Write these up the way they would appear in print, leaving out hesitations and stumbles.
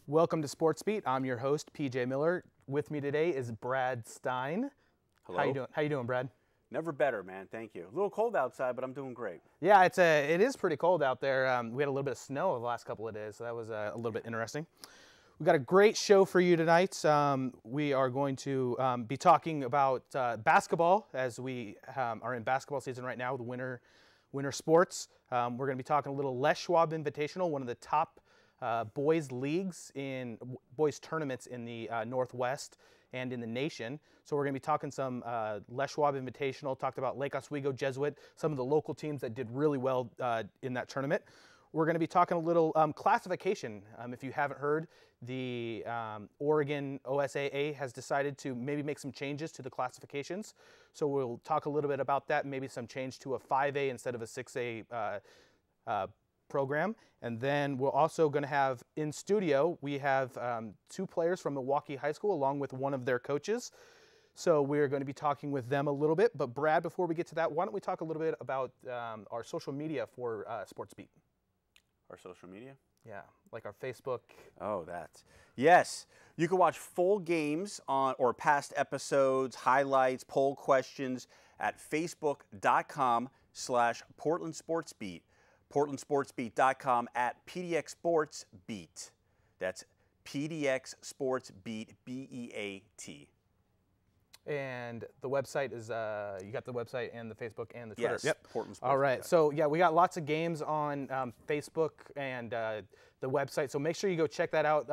Welcome to SportsBeat. I'm your host, PJ Miller. With me today is Brad Stein. Hello. How you doing, Brad? Never better, man. Thank you. A little cold outside, but I'm doing great. Yeah, it is pretty cold out there. We had a little bit of snow the last couple of days, so that was a little bit interesting. We've got a great show for you tonight. We are going to be talking about basketball as we are in basketball season right now, the winter sports. We're going to be talking a little Les Schwab Invitational, one of the top boys leagues in boys tournaments in the Northwest and in the nation. So we're going to be talking some Les Schwab Invitational, talked about Lake Oswego Jesuit, some of the local teams that did really well in that tournament. We're going to be talking a little classification. If you haven't heard, the Oregon OSAA has decided to maybe make some changes to the classifications. So we'll talk a little bit about that, maybe some change to a 5A instead of a 6A program. And then we're also going to have in studio, we have two players from Milwaukie High School along with one of their coaches. So we're going to be talking with them a little bit. But Brad, before we get to that, why don't we talk a little bit about our social media for SportsBeat? Our social media? Yeah, like our Facebook. Oh, that's. Yes. You can watch full games on or past episodes, highlights, poll questions at facebook.com/PortlandSportsBeat. PortlandSportsBeat.com at PDXSportsBeat. That's PDX Sports Beat, B-E-A-T. And the website is, you got the website and the Facebook and the Twitter. Yes, yep. Portland Sports. All right. So, yeah, we got lots of games on Facebook and the website. So make sure you go check that out.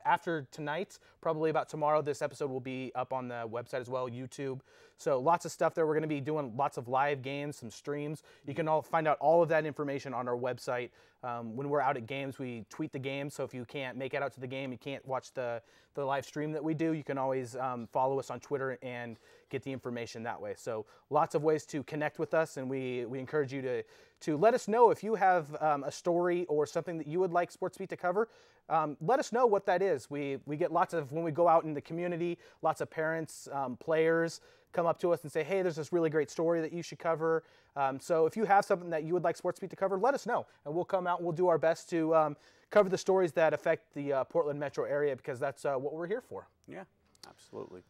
After tonight, probably about tomorrow, this episode will be up on the website as well, YouTube. So lots of stuff there. We're going to be doing lots of live games, some streams. You can all find out all of that information on our website. When we're out at games, we tweet the game. So if you can't make it out to the game, you can't watch the live stream that we do, you can always follow us on Twitter and get the information that way. So lots of ways to connect with us, and we encourage you to let us know if you have a story or something that you would like SportsBeat to cover. Let us know what that is. We get lots of, when we go out in the community, lots of parents, players come up to us and say, hey, there's this really great story that you should cover. So if you have something that you would like SportsBeat to cover, let us know. And we'll come out and we'll do our best to cover the stories that affect the Portland metro area, because that's what we're here for. Yeah, absolutely.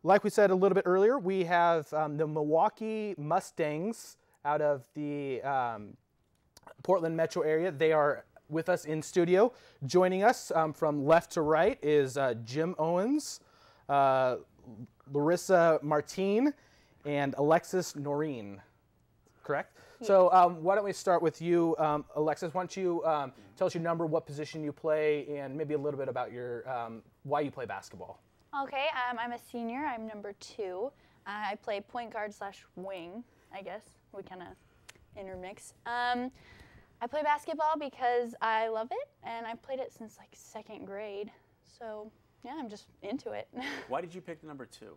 Like we said a little bit earlier, we have the Milwaukie Mustangs out of the Portland metro area. They are with us in studio. Joining us from left to right is Jim Owens, Lorissa Martine, and Alexis Noren. Correct? Yeah. So why don't we start with you, Alexis? Why don't you tell us your number, what position you play, and maybe a little bit about your why you play basketball. Okay, I'm a senior. I'm number 2. I play point guard / wing, I guess. We kind of intermix. I play basketball because I love it, and I've played it since like 2nd grade. So yeah, I'm just into it. Why did you pick the number 2?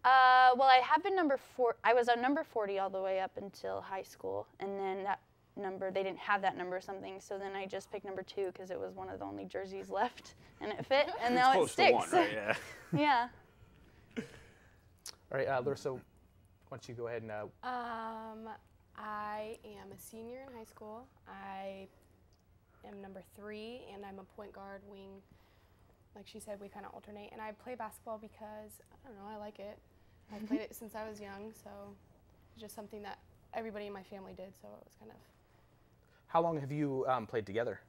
Well, I have been number 4. I was on number 40 all the way up until high school, and then that number, they didn't have that number or something, so then I just picked number 2 because it was one of the only jerseys left, and it fit, and now it sticks. Close to 1, right? Yeah. Yeah. All right, Larissa, why don't you go ahead and... I am a senior in high school. I am number 3, and I'm a point guard wing. Like she said, we kind of alternate, and I play basketball because, I don't know, I like it. I've played it since I was young, so it's just something that everybody in my family did, so it was kind of... How long have you played together?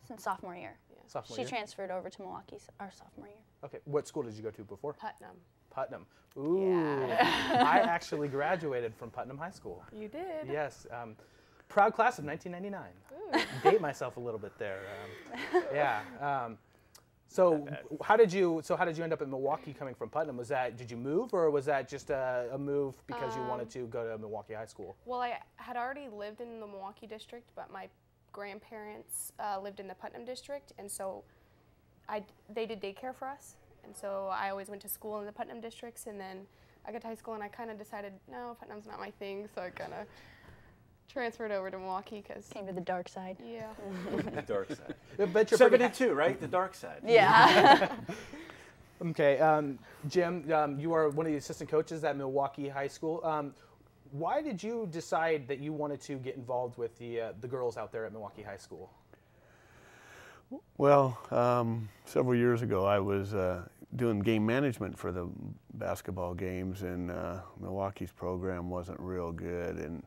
Since sophomore year. Yeah. She transferred over to Milwaukee our sophomore year. Okay. What school did you go to before? Putnam. Putnam. Ooh. Yeah. I actually graduated from Putnam High School. You did? Yes. Proud class of 1999. Ooh. Date myself a little bit there. Yeah. So how did you end up in Milwaukie coming from Putnam? Did you move, or was that just a move because you wanted to go to Milwaukie High School? Well, I had already lived in the Milwaukie district, but my grandparents lived in the Putnam district, and so they did daycare for us. And so I always went to school in the Putnam districts, and then I got to high school and I kind of decided, no, Putnam's not my thing, so I kind of transferred over to Milwaukie because... Came to the dark side. Yeah. The dark side. But you're 72, right? The dark side. Yeah. Okay, Jim, you are one of the assistant coaches at Milwaukie High School. Why did you decide that you wanted to get involved with the girls out there at Milwaukie High School? Well, several years ago, I was doing game management for the basketball games, and Milwaukee's program wasn't real good, and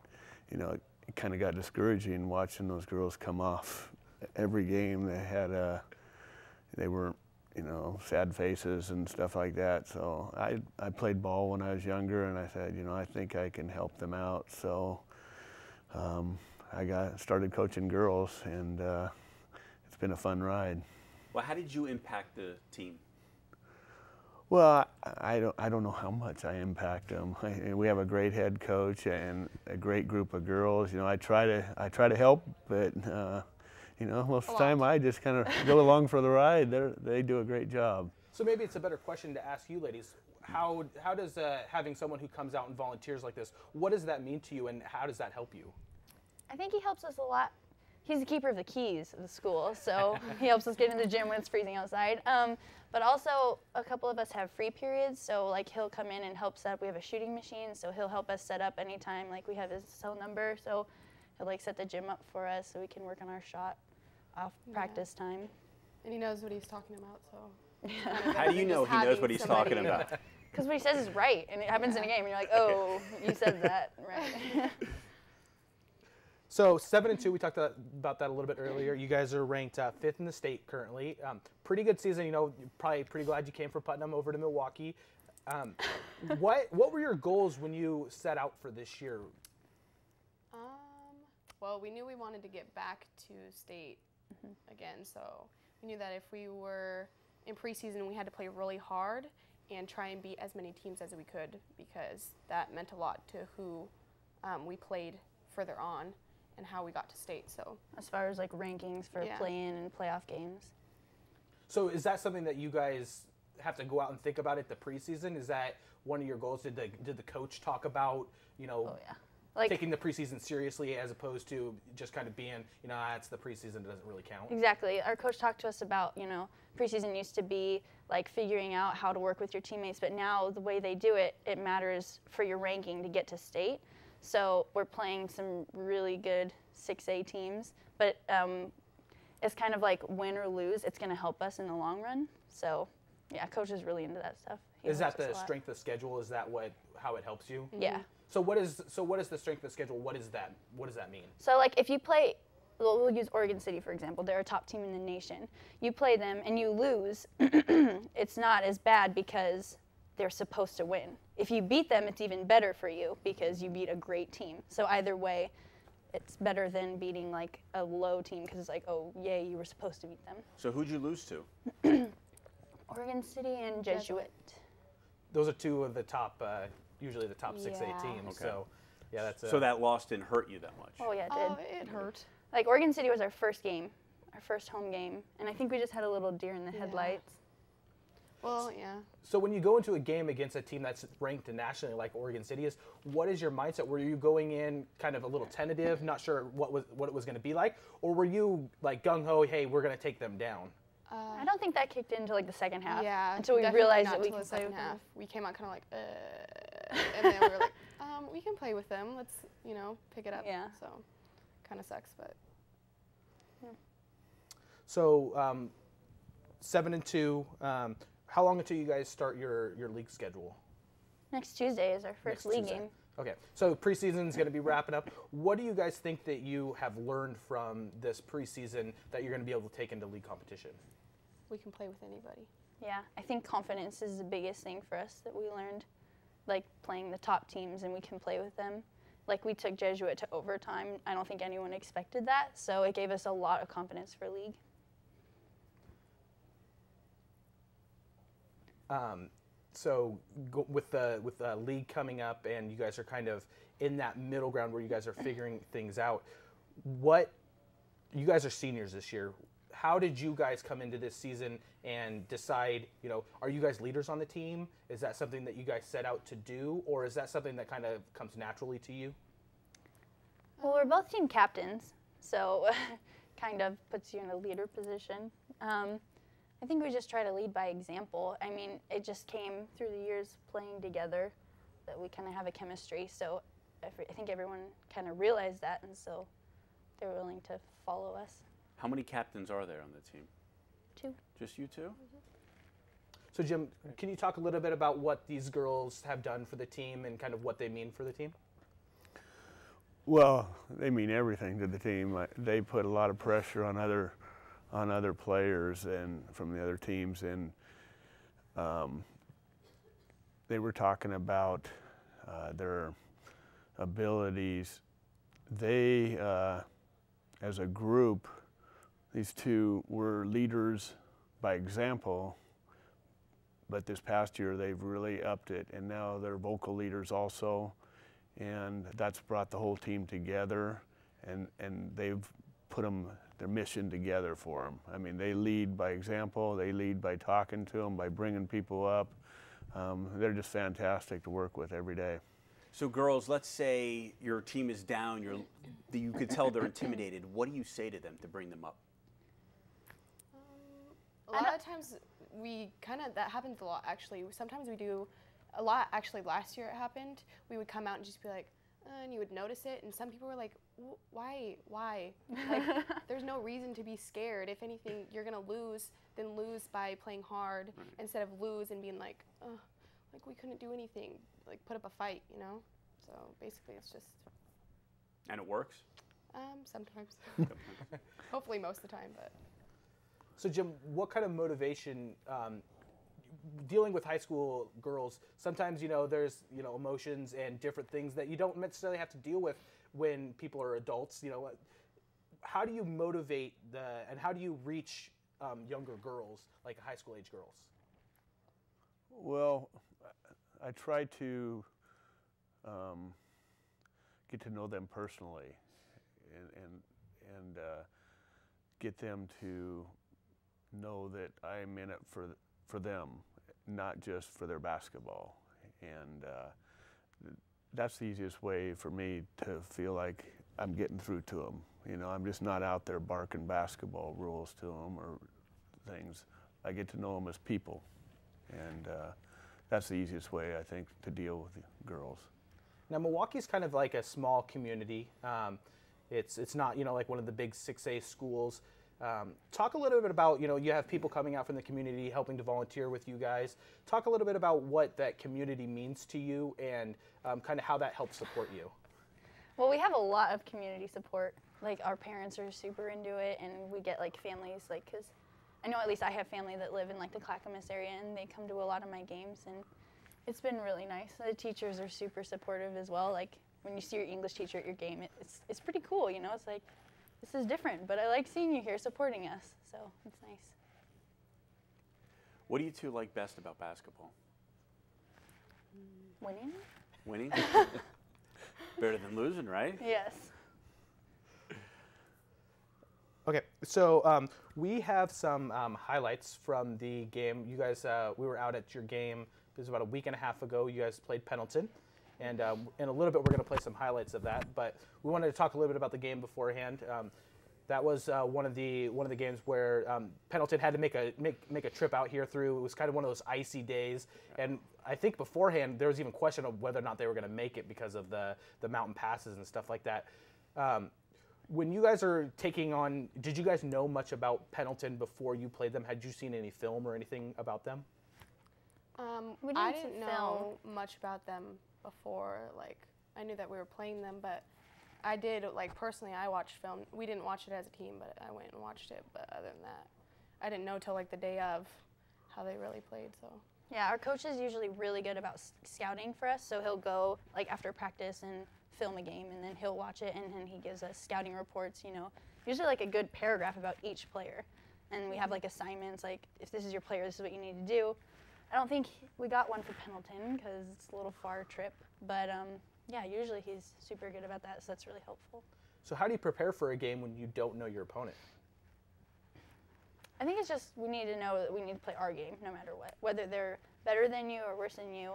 you know, it kind of got discouraging watching those girls come off every game. They were, you know, sad faces and stuff like that. So I played ball when I was younger, and I said, you know, I think I can help them out. So I started coaching girls, and it's been a fun ride. Well, how did you impact the team? Well, I don't know how much I impact them. We have a great head coach and a great group of girls. You know, I try to help, but you know, most of the time I just kind of go along for the ride. They do a great job. So maybe it's a better question to ask you, ladies. How does having someone who comes out and volunteers like this, what does that mean to you, and how does that help you? I think he helps us a lot. He's the keeper of the keys of the school, so he helps us get in the gym when it's freezing outside. But also, a couple of us have free periods, so like he'll come in and help set up. We have a shooting machine, so he'll help us set up anytime. Like we have his cell number, so he'll like set the gym up for us so we can work on our shot off practice time. And he knows what he's talking about, so. How do you know he knows what he's talking about? Because what he says is right, and it happens in a game, and you're like, oh, you said that, right. So 7-2, we talked about that a little bit earlier. You guys are ranked 5th in the state currently. Pretty good season. You know, you're probably pretty glad you came from Putnam over to Milwaukie. What were your goals when you set out for this year? Well, we knew we wanted to get back to state again, so we knew that if we were in preseason, we had to play really hard and try and beat as many teams as we could, because that meant a lot to who we played further on and how we got to state. So as far as like rankings for play-in and playoff games. So is that something that you guys have to go out and think about at the preseason? Is that one of your goals? Did the coach talk about, you know, like taking the preseason seriously as opposed to just kind of being, you know, it's the preseason, it doesn't really count? Exactly. Our coach talked to us about, you know, preseason used to be like figuring out how to work with your teammates, but now the way they do it, it matters for your ranking to get to state. So we're playing some really good 6A teams, but it's kind of like win or lose. It's going to help us in the long run. So, yeah, coach is really into that stuff. Is that the strength of schedule? Is that how it helps you? Yeah. So what is the strength of schedule? What does that mean? So like if you play, we'll use Oregon City for example. They're a top team in the nation. You play them and you lose, it's not as bad because they're supposed to win. If you beat them, it's even better for you because you beat a great team. So either way, it's better than beating like a low team because it's like, oh, yay, you were supposed to beat them. So who'd you lose to? Oregon City and Jesuit. Those are two of the top, usually the top 6A teams. Okay. So, yeah, that's. So that loss didn't hurt you that much? Oh yeah, it did. Oh, it hurt. Like Oregon City was our first game, our first home game, and I think we just had a little deer in the headlights. Well, yeah. So when you go into a game against a team that's ranked nationally like Oregon City is, what is your mindset? Were you going in kind of a little tentative, not sure what it was going to be like, or were you like gung ho, hey, we're going to take them down? I don't think that kicked into like the second half. Yeah. Until we realized that we could could play with them. We came out kind of like, and then we were like, we can play with them. Let's, you know, pick it up. Yeah. So, kind of sucks, but. Yeah. So 7-2. How long until you guys start your league schedule? Next Tuesday is our first league game. Okay, so preseason is going to be wrapping up. What do you guys think that you have learned from this preseason that you're going to be able to take into league competition? We can play with anybody. Yeah, I think confidence is the biggest thing for us that we learned, like playing the top teams and we can play with them. Like we took Jesuit to overtime. I don't think anyone expected that, so it gave us a lot of confidence for league. So with the league coming up and you guys are kind of in that middle ground where you guys are figuring things out, you guys are seniors this year. How did you guys come into this season and decide, you know, are you guys leaders on the team? Is that something that you guys set out to do, or is that something that kind of comes naturally to you? Well, we're both team captains, so kind of puts you in a leader position. I think we just try to lead by example. I mean, it just came through the years playing together that we kind of have a chemistry. So I think everyone kind of realized that, and so they're willing to follow us. How many captains are there on the team? two. Just you two? So Jim, can you talk a little bit about what these girls have done for the team and kind of what they mean for the team? Well, they mean everything to the team. They put a lot of pressure on other players and from the other teams, and they were talking about their abilities. They, as a group, these two were leaders by example, but this past year they've really upped it, and now they're vocal leaders also, and that's brought the whole team together, and they've put their mission together for them. I mean, they lead by example, they lead by talking to them, by bringing people up. They're just fantastic to work with every day. So girls, let's say your team is down, you could tell they're intimidated. What do you say to them to bring them up? A lot of times that happens a lot actually. Sometimes we do a lot, actually last year it happened. We would come out and just be like, and you would notice it, and some people were like, why? Like, there's no reason to be scared. If anything, you're gonna lose, then lose by playing hard instead of lose and being like, oh, like we couldn't do anything, like put up a fight, you know? So basically it's just. And it works? Sometimes. Hopefully most of the time, but. So Jim, what kind of motivation, dealing with high school girls, sometimes, there's, emotions and different things that you don't necessarily have to deal with when people are adults, how do you motivate and how do you reach younger girls, like high school age girls? Well, I try to get to know them personally and get them to know that I'm in it for them, not just for their basketball. And that's the easiest way for me to feel like I'm getting through to them. I'm just not out there barking basketball rules to them or things. I get to know them as people. And that's the easiest way, I think, to deal with the girls. Now, Milwaukee's kind of like a small community. It's not, like one of the big 6A schools. Talk a little bit about, you have people coming out from the community helping to volunteer with you guys. Talk a little bit about what that community means to you and kind of how that helps support you. Well, we have a lot of community support. Like, our parents are super into it, and we get, like, families, like, because I know at least I have family that live in, like, the Clackamas area, and they come to a lot of my games, and it's been really nice. The teachers are super supportive as well. Like, when you see your English teacher at your game, it's pretty cool, It's like, this is different, but I like seeing you here supporting us, so it's nice. What do you two like best about basketball? Winning? Winning? Better than losing, right? Yes. Okay, so we have some highlights from the game. You guys, we were out at your game. It was about a week and a half ago. You guys played Pendleton, and in a little bit we're going to play some highlights of that. But we wanted to talk a little bit about the game beforehand. That was one of the games where Pendleton had to make a trip out here through. It was kind of one of those icy days, and I think beforehand there was even question of whether or not they were going to make it because of the mountain passes and stuff like that. When you guys are taking on, did you guys know much about Pendleton before you played them? Had you seen any film or anything about them? I didn't know much about them before. Like, I knew that we were playing them, but I did, like, personally, I watched film. We didn't watch it as a team, but I went and watched it. But other than that, I didn't know till, like, the day of how they really played, so. Yeah, our coach is usually really good about scouting for us, so he'll go, like, after practice and film a game, and then he'll watch it, and then he gives us scouting reports, usually like a good paragraph about each player. And we have like assignments, like if this is your player, this is what you need to do. I don't think we got one for Pendleton because it's a little far trip, but yeah, usually he's super good about that, so that's really helpful. So how do you prepare for a game when you don't know your opponent? I think it's just we need to know that we need to play our game no matter what. Whether they're better than you or worse than you,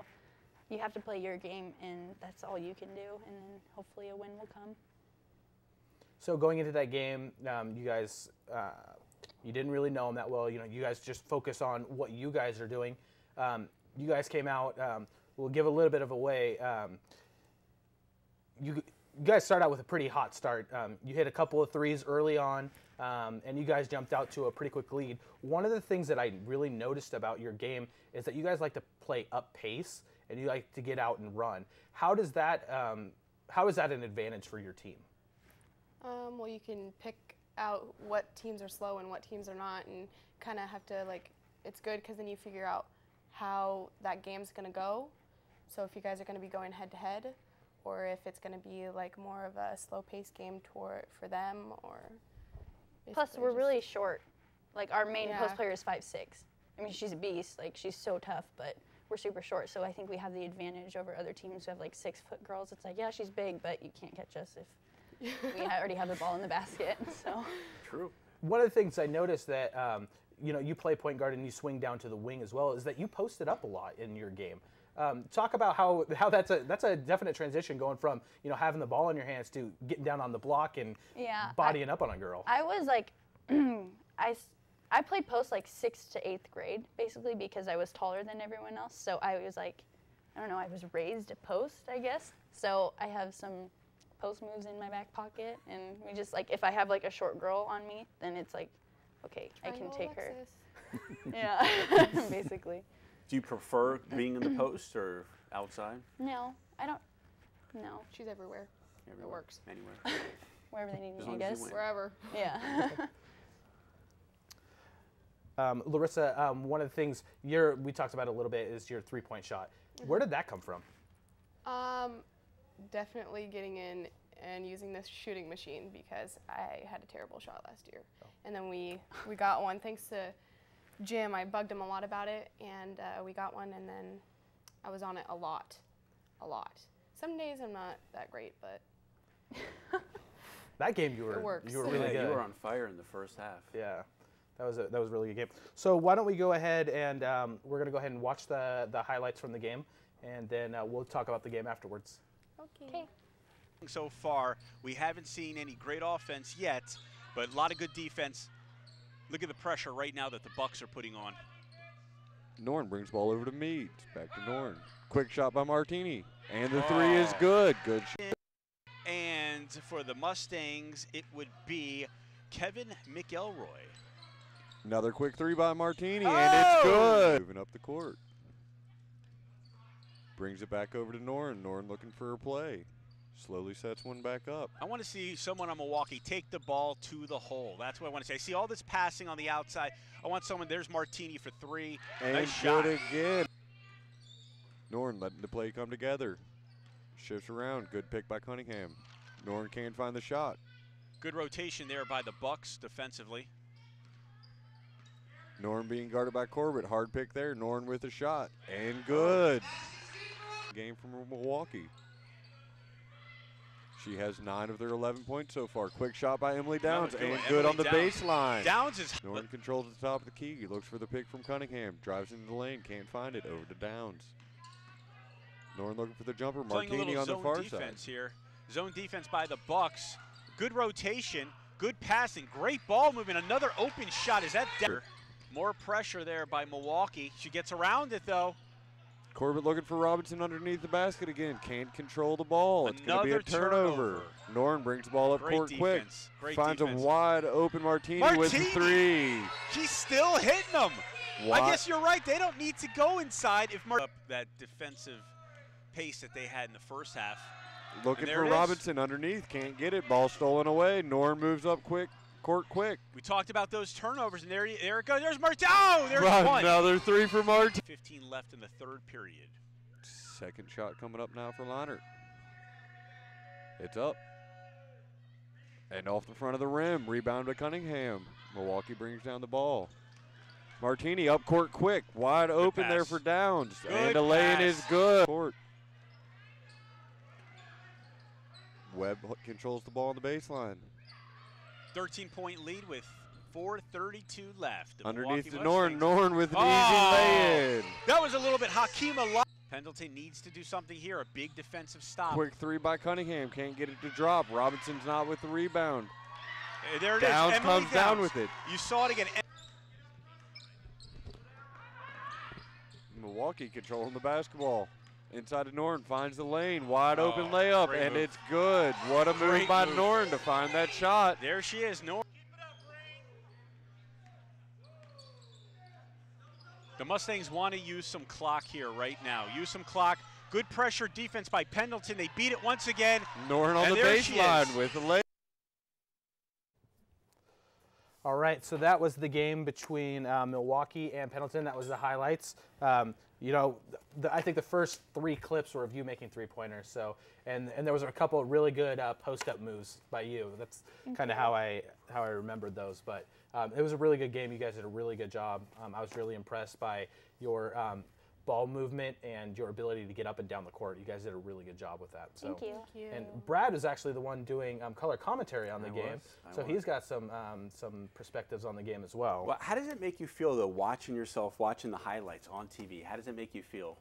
you have to play your game, and that's all you can do, and then hopefully a win will come. So going into that game, you guys, you didn't really know them that well. You guys just focus on what you guys are doing. You guys came out. We'll give a little bit of away. you guys start out with a pretty hot start. You hit a couple of threes early on, and you guys jumped out to a pretty quick lead. One of the things that I really noticed about your game is that you guys like to play up pace, and you like to get out and run. How is that an advantage for your team? Well, you can pick out what teams are slow and what teams are not, and kind of have to, like, it's good because then you figure out how that game's going to go. So if you guys are going to be going head-to-head, or if it's going to be like more of a slow-paced game for them, or plus we're really short. Like our main post player is 5'6". I mean, she's a beast. Like she's so tough, but we're super short. So I think we have the advantage over other teams who have like 6-foot girls. It's like, yeah, she's big, but you can't catch us if we already have the ball in the basket. So True. One of the things I noticed that you play point guard and you swing down to the wing as well is that you post it up a lot in your game. Talk about how that's a definite transition going from having the ball in your hands to getting down on the block and bodying up on a girl. I was like, I played post like 6th to 8th grade basically because I was taller than everyone else. So I was like, I don't know, I was raised to post, I guess. So I have some post moves in my back pocket, and we just like if I have like a short girl on me, then it's like, okay, I can take her. Yeah, basically. Do you prefer being in the post or outside? No, I don't. No. She's everywhere. It works. Anywhere. Wherever they need As me, I long as you guess. win. Wherever. Yeah. Lorissa, one of the things we talked about a little bit is your three-point shot. Where did that come from? Definitely getting in and using this shooting machine because I had a terrible shot last year. Oh. And then we got one thanks to Jim. I bugged him a lot about it, and we got one, and then I was on it a lot. Some days I'm not that great, but that game you were really good. You were on fire in the first half. Yeah, that was a really good game. So why don't we go ahead and we're gonna go ahead and watch the highlights from the game, and then we'll talk about the game afterwards. Okay. So far, we haven't seen any great offense yet, but a lot of good defense. Look at the pressure right now that the Bucks are putting on. Noren brings ball over to Mead. Back to Noren. Quick shot by Martine. And the three is good. Good shot. And for the Mustangs, it would be Kevin McElroy. Another quick three by Martine, and it's good. Moving up the court. Brings it back over to Noren. Noren looking for her play. Slowly sets one back up. I want to see someone on Milwaukee take the ball to the hole. That's what I want to say. I see all this passing on the outside. I want someone, there's Martine for three. And nice shot. Good again. Noren letting the play come together. Shifts around. Good pick by Cunningham. Noren can't find the shot. Good rotation there by the Bucks defensively. Noren being guarded by Corbett. Hard pick there. Noren with a shot. And good. Game from Milwaukee. She has 9 of their 11 points so far. Quick shot by Emily Downs, and good on the baseline. Downs is. Noren controls the top of the key. He looks for the pick from Cunningham. Drives into the lane, can't find it. Over to Downs. Noren looking for the jumper. Martine on the far side. Here. Zone defense by the Bucks. Good rotation, good passing, great ball movement. Another open shot. Is that Denver? More pressure there by Milwaukee. She gets around it though. Corbett looking for Robinson underneath the basket again. Can't control the ball. It's going to be a turnover. Noren brings the ball up court quick. Finds a wide open Martine with the three. She's still hitting them. I guess you're right. They don't need to go inside if that defensive pace that they had in the first half. Looking for Robinson underneath. Can't get it. Ball stolen away. Noren moves up quick. Court quick. We talked about those turnovers, and there it goes. There's Martine. Oh, there's one. Another three for Martine. 15 left in the third period. Second shot coming up now for Leinert. It's up. And off the front of the rim. Rebound by Cunningham. Milwaukee brings down the ball. Martine up court quick. Wide open there for Downs. And the lane is good. Court. Webb controls the ball on the baseline. 13-point lead with 4:32 left. Underneath the Noren with an easy lay-in. That was a little bit Hakeem. Pendleton needs to do something here. A big defensive stop. Quick three by Cunningham. Can't get it to drop. Robinson's not with the rebound. There it Downs is. comes down with it. You saw it again. Milwaukee controlling the basketball. Inside of Noren, finds the lane, wide open Oh, layup, great and move. it's good. What a move Great by move. Noren to find that shot. There she is, Noren. The Mustangs want to use some clock here right now. Use some clock. Good pressure defense by Pendleton. They beat it once again. Noren on And the there she baseline is. with the layup. All right, so that was the game between Milwaukie and Pendleton. That was the highlights. You know, I think the first 3 clips were of you making 3-pointers. So, and there was a couple of really good post-up moves by you. That's kind of how I remembered those. But it was a really good game. You guys did a really good job. I was really impressed by your ball movement and your ability to get up and down the court. You guys did a really good job with that. So. Thank you. Thank you. And Brad is actually the one doing color commentary on the game, so he's got some perspectives on the game as well. Well, how does it make you feel, though, watching the highlights on TV? How does it make you feel?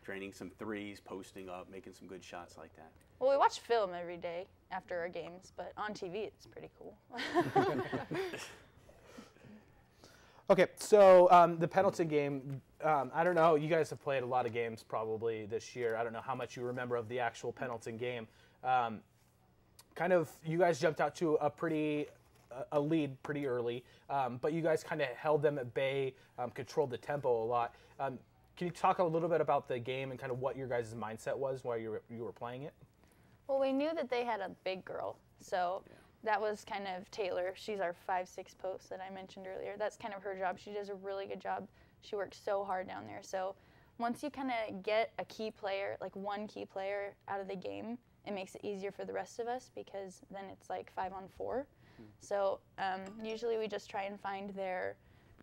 Draining some threes, posting up, making some good shots like that. Well, we watch film every day after our games, but on TV it's pretty cool. Okay, so the Pendleton game, I don't know, you guys have played a lot of games probably this year. I don't know how much you remember of the actual Pendleton game. Kind of, you guys jumped out to a lead pretty early, but you guys kind of held them at bay, controlled the tempo a lot. Can you talk a little bit about the game and kind of what your guys' mindset was while you were playing it? Well, we knew that they had a big girl, so that was kind of Taylor. She's our 5'6" post that I mentioned earlier. That's kind of her job. She does a really good job. She works so hard down there. So once you kind of get a key player, like one key player out of the game, it makes it easier for the rest of us because then it's like 5-on-4. So usually we just try and find their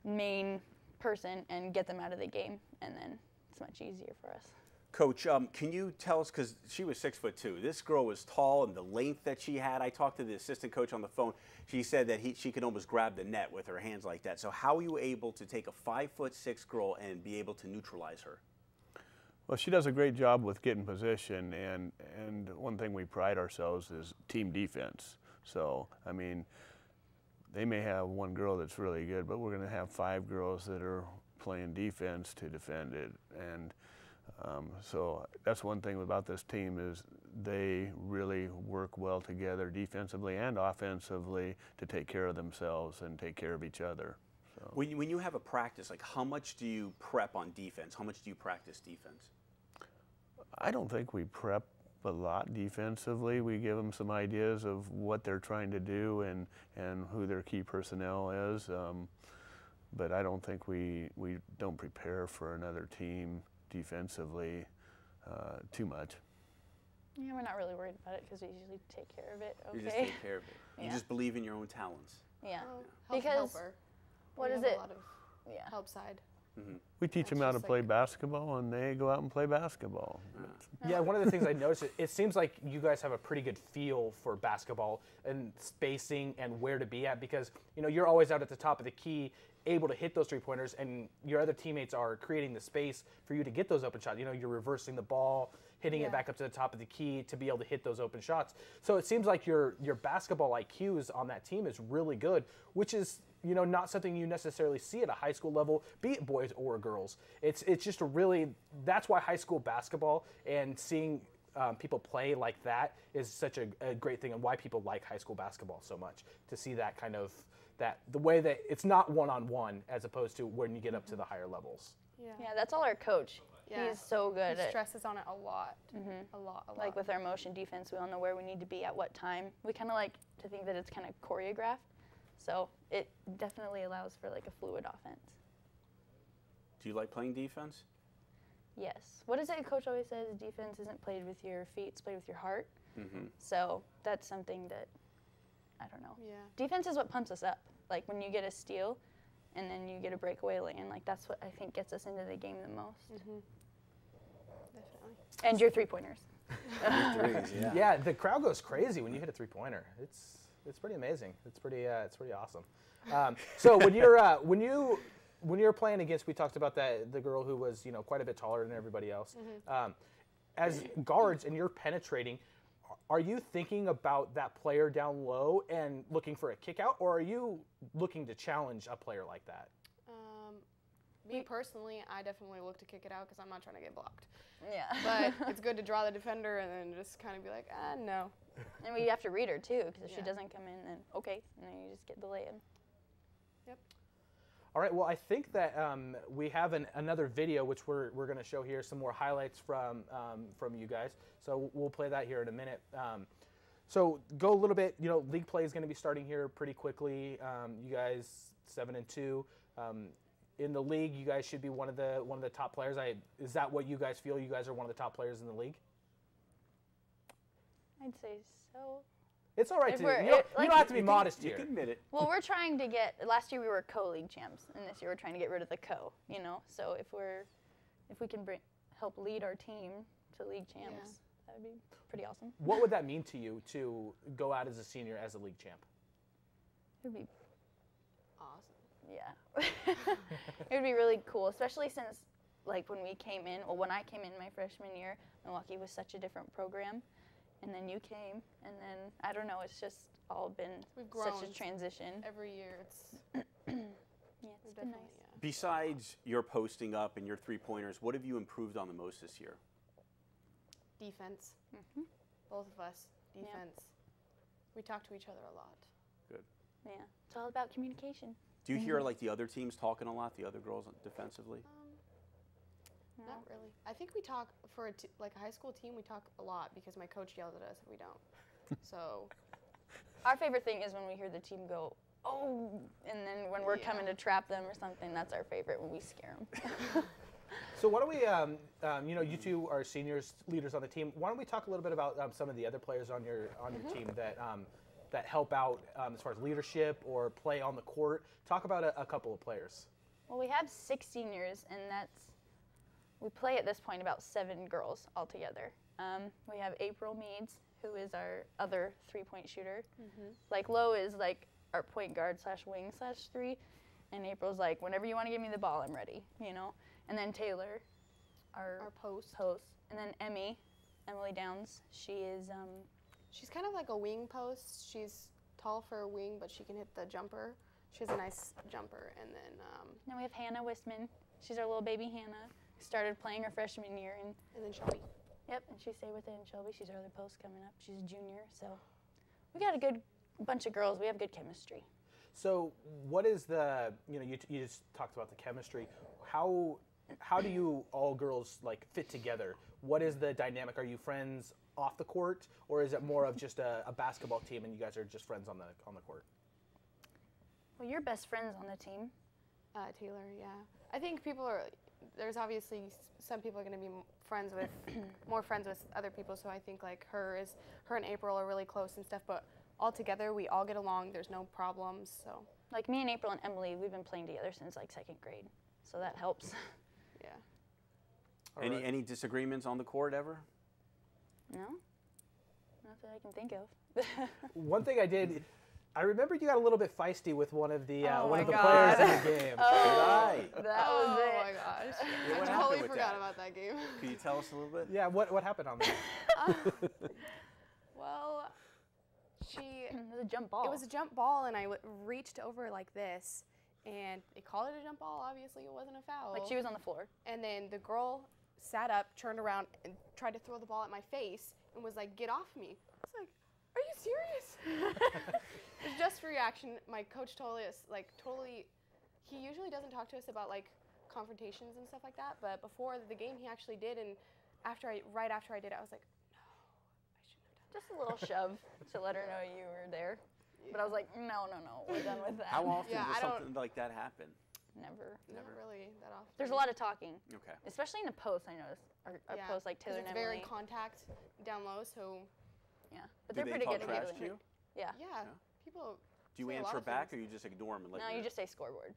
main person and get them out of the game, and then it's much easier for us. Coach, can you tell us, because she was 6'2", this girl was tall, and the length that she had, I talked to the assistant coach on the phone, she said that she could almost grab the net with her hands like that. So how were you able to take a 5'6" girl and be able to neutralize her? Well, she does a great job with getting position, and one thing we pride ourselves is team defense. So, I mean, they may have one girl that's really good, but we're going to have 5 girls that are playing defense to defend it. And so that's one thing about this team is they really work well together defensively and offensively to take care of themselves and take care of each other. So. When you have a practice, like how much do you prep on defense? How much do you practice defense? I don't think we prep a lot defensively. We give them some ideas of what they're trying to do and who their key personnel is. But I don't think we don't prepare for another team defensively too much. Yeah, we're not really worried about it because we usually take care of it. Okay. You just take care of it. You Yeah. just believe in your own talents. Yeah. Because Because what is is it? A lot of Yeah. help side. We teach them how to just play like- basketball, and they go out and play basketball. Yeah, one of the things I noticed, it seems like you guys have a pretty good feel for basketball and spacing and where to be at because, you know, you're always out at the top of the key, able to hit those 3-pointers, and your other teammates are creating the space for you to get those open shots. You know, you're reversing the ball, hitting it back up to the top of the key to be able to hit those open shots. So it seems like your basketball IQs on that team is really good, which is, you know, not something you necessarily see at a high school level, be it boys or girls. It's just a really, that's why high school basketball and seeing people play like that is such a great thing, and why people like high school basketball so much, to see that kind of, the way that it's not one-on-one as opposed to when you get up to the higher levels. Yeah, that's all our coach. Yeah. He's so good He at, stresses on it a lot. A lot. like with our motion defense, we all know where we need to be at what time. We kind of like to think that it's kind of choreographed. So it definitely allows for like a fluid offense. Do you like playing defense? Yes. What is it Coach always says? Defense isn't played with your feet, it's played with your heart. Mm-hmm. So that's something that, I don't know. Yeah. Defense is what pumps us up. Like when you get a steal and then you get a breakaway lane, like that's what I think gets us into the game the most. Definitely. And your 3-pointers. Yeah, the crowd goes crazy when you hit a 3-pointer. It's pretty amazing. It's pretty awesome. So when you're playing against, we talked about the girl who was, you know, quite a bit taller than everybody else. As guards and you're penetrating, are you thinking about that player down low and looking for a kick out, or are you looking to challenge a player like that? Me personally, I definitely look to kick it out because I'm not trying to get blocked. Yeah. But it's good to draw the defender and then just kind of be like, no. And we have to read her too, because if she Yeah. doesn't come in, then okay, and then you just get the lay-in. Yep. All right, well, I think that we have another video which we're going to show here, some more highlights from you guys. So we'll play that here in a minute. So go a little bit, league play is going to be starting here pretty quickly. You guys 7-2. In the league, you guys should be one of the top players. Is that what you guys feel? You guys are one of the top players in the league? I'd say so. It's all right If to we're- you don't, like- you don't have to be You modest can here. admit it. Well, we're trying to get. Last year we were co-league champs, and this year we're trying to get rid of the co. So if we can help lead our team to league champs, that would be pretty awesome. What would that mean to you to go out as a senior as a league champ? It would be Awesome. Yeah. It would be really cool, especially since, like, when I came in my freshman year, Milwaukie was such a different program. And then you came, and then, I don't know, it's just all been We've such grown a transition. Every year it's Yeah, it's been definitely, nice. Besides your posting up and your three-pointers, what have you improved on the most this year? defense. Mm-hmm. Both of us, defense. We talk to each other a lot. Good. Yeah, it's all about communication. Do you hear like the other teams talking a lot, the other girls defensively? Not really. I think we talk for like a high school team. We talk a lot because my coach yells at us if we don't. So Our favorite thing is when we hear the team go, oh, and then when we're coming to trap them or something, that's our favorite when we scare them. So why don't we, you two are seniors, leaders on the team. Why don't we talk a little bit about some of the other players on your team that help out as far as leadership or play on the court? Talk about a couple of players. Well, we have 6 seniors, and we play at this point about 7 girls altogether. We have April Meads, who is our other 3-point shooter. Like, Lo is like our point guard / wing / 3, and April's like, whenever you want to give me the ball, I'm ready, And then Taylor, our post. And then Emily Downs, she is, she's kind of like a wing post. She's tall for a wing, but she can hit the jumper. She has a nice jumper. And then we have Hannah Wistman. She's our little baby Hannah. Started playing her freshman year. and then Shelby. Yep, and she stayed within Shelby. She's our other post coming up. She's a junior, so we got a good bunch of girls. We have good chemistry. So what is the, you just talked about the chemistry. How do you all girls like fit together? What is the dynamic? Are you friends off the court, or is it more of just a basketball team and you guys are just friends on the court? Well, you're best friends on the team. Taylor, yeah. I think there's obviously some people are going to be more friends with other people, so I think like her and April are really close and stuff, but all together we all get along, there's no problems, so. Like me and April and Emily, we've been playing together since like 2nd grade, so that helps. Yeah. Any disagreements on the court ever? No? Not that I can think of. One thing I remember you got a little bit feisty with one of the Oh one my of the God. players in the game. Right. That was it. Oh my gosh. Yeah, what I happened totally with forgot that? about that game. Can you tell us a little bit? Yeah, what happened on that? Well, It was a jump ball. It was a jump ball, and I reached over like this, and they called it a jump ball. Obviously, it wasn't a foul. Like she was on the floor. And then the girl sat up, turned around, and tried to throw the ball at my face, and was like, "Get off me!" I was like, "Are you serious?" It was just reaction. My coach told us, like, totally. He usually doesn't talk to us about like confrontations and stuff like that, but before the game, he actually did. And right after I did it, I was like, "No, I shouldn't have done Just a little shove to let her know you were there. But I was like, no, we're done with that. How often Yeah, does I don't- something like that happen? Never. Not really that often. There's a lot of talking. Okay. Especially in the post, I noticed. Our Yeah, post, like 'cause Taylor it's and very Emily. contact down low, so Yeah. But Do they're they pretty talk good at trash getting to you? Yeah. yeah, people. Do you say a lot answer of back, or things. you just ignore them and let No, them you in? just say scoreboard.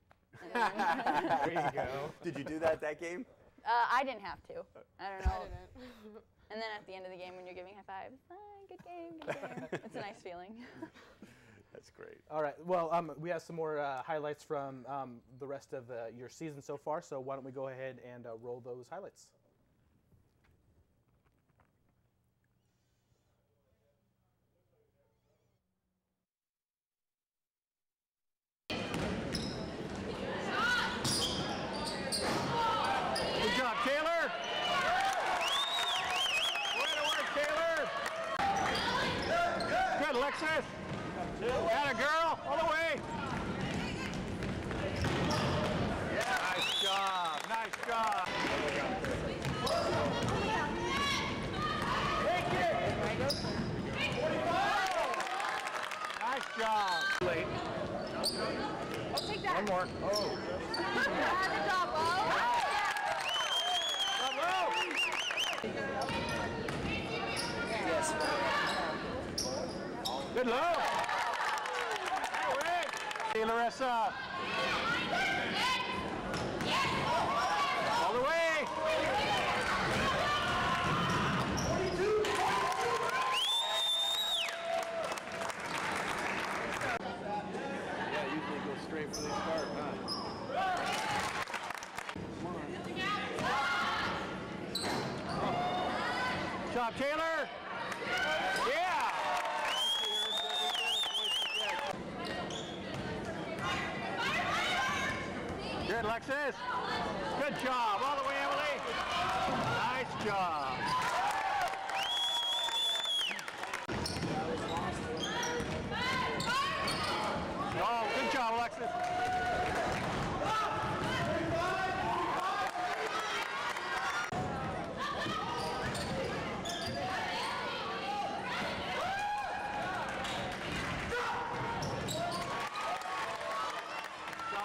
There you go. Did you do that game? I didn't have to. I don't know. I didn't. And then at the end of the game when you're giving high fives, good game, good game. It's a nice feeling. That's great. All right. Well, we have some more highlights from the rest of your season so far. So why don't we go ahead and roll those highlights? Good job, Taylor. Good look. Hey, Lorissa. All the way. Yeah, usually go straight where they start, huh? Good job, Taylor. Yeah. Good, Alexis. Good job. All the way, Emily. Nice job. Oh, good job, Alexis.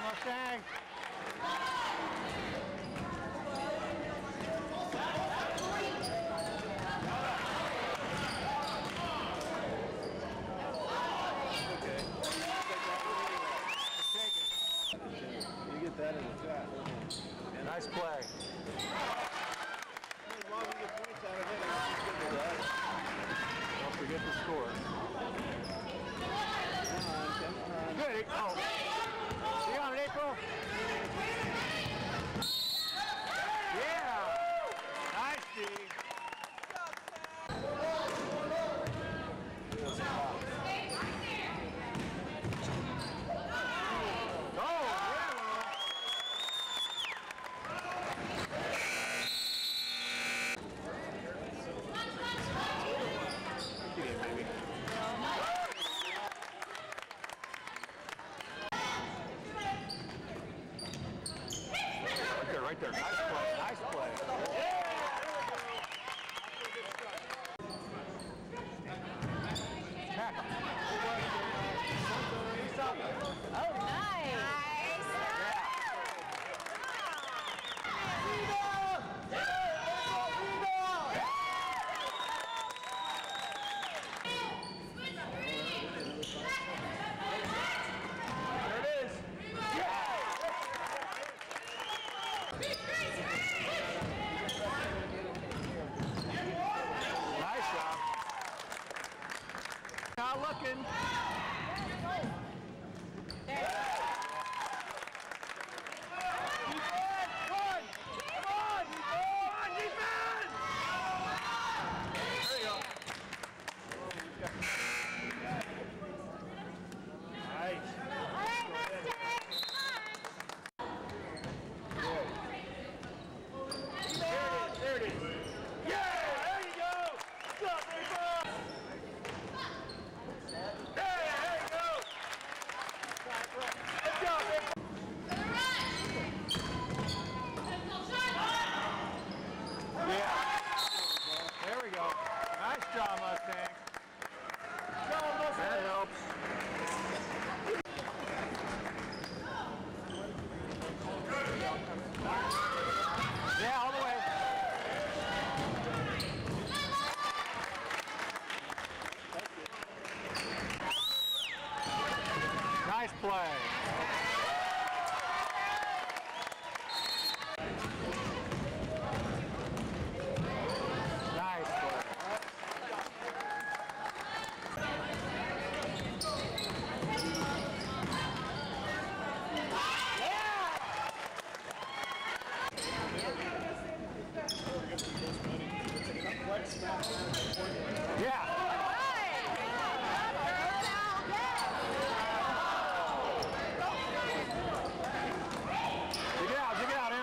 Mustang. You get that in the chat. Nice play. As long as we get points out of it, I'm just good with that. Don't forget the score. Come on. Good. Oh. See on it, April. Yeah. Nice, D. Right there. Nice play. Nice play. Tackle. Oh, nice. Not looking. job, Mustang. That helps. Yeah, all the way. Nice play. Nice play. Yeah. Dig it out, Em.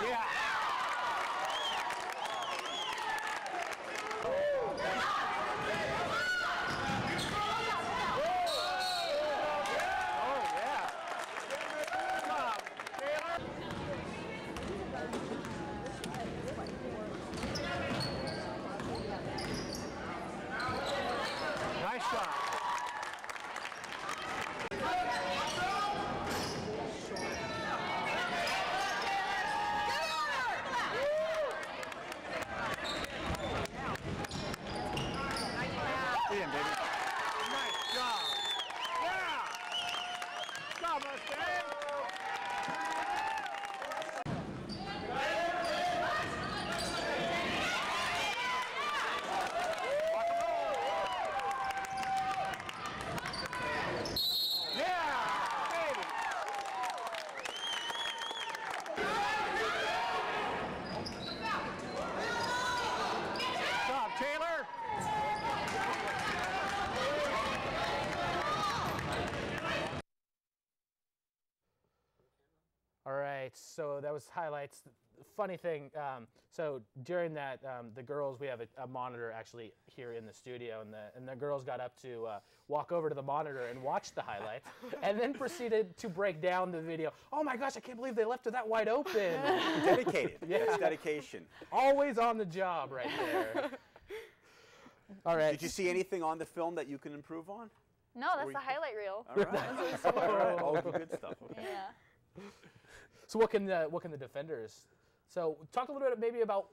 Yeah. Oh, yeah. Come on, Taylor. job, Mustang. All right, so that was highlights. Funny thing, so during that, the girls, we have a monitor actually here in the studio, and the girls got up to walk over to the monitor and watch the highlights, and then proceeded to break down the video. Oh my gosh, I can't believe they left it that wide open. Dedicated. Yeah. That's dedication. Always on the job right there. All right. Did you see anything on the film that you can improve on? No, that's the highlight reel. All right. All right. All the good stuff. Okay. Yeah. So what can the defenders? So talk a little bit maybe about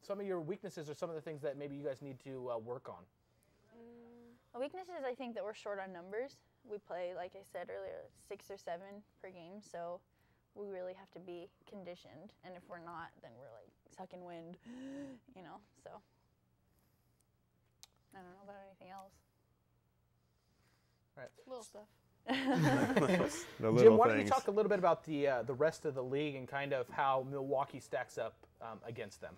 some of your weaknesses or some of the things that maybe you guys need to work on. The weaknesses, I think that we're short on numbers. We play, like I said earlier, 6 or 7 per game, so we really have to be conditioned. And if we're not, then we're like sucking wind, you know. So I don't know about anything else. All right. Little stuff. The little Jim, why don't you things. talk a little bit about the rest of the league and kind of how Milwaukie stacks up against them?